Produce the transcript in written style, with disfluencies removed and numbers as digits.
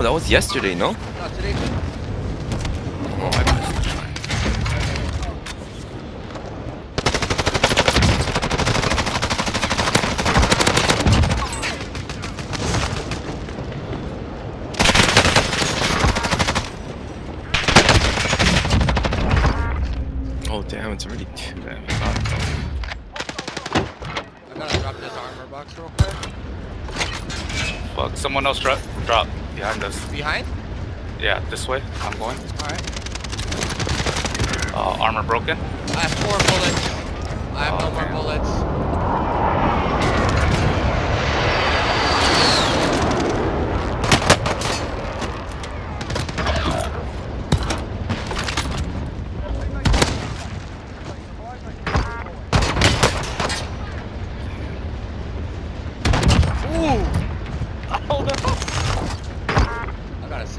That was yesterday, no? No, today too. Oh, I missed the train. Oh damn, it's already 2. Damn, I gotta drop this armor box real quick. fuck, someone else drop behind us. Behind? Yeah, this way. I'm going. Alright. Armor broken. I have 4 bullets. I have no more damn. bullets. Ooh! Oh no! I gotta save.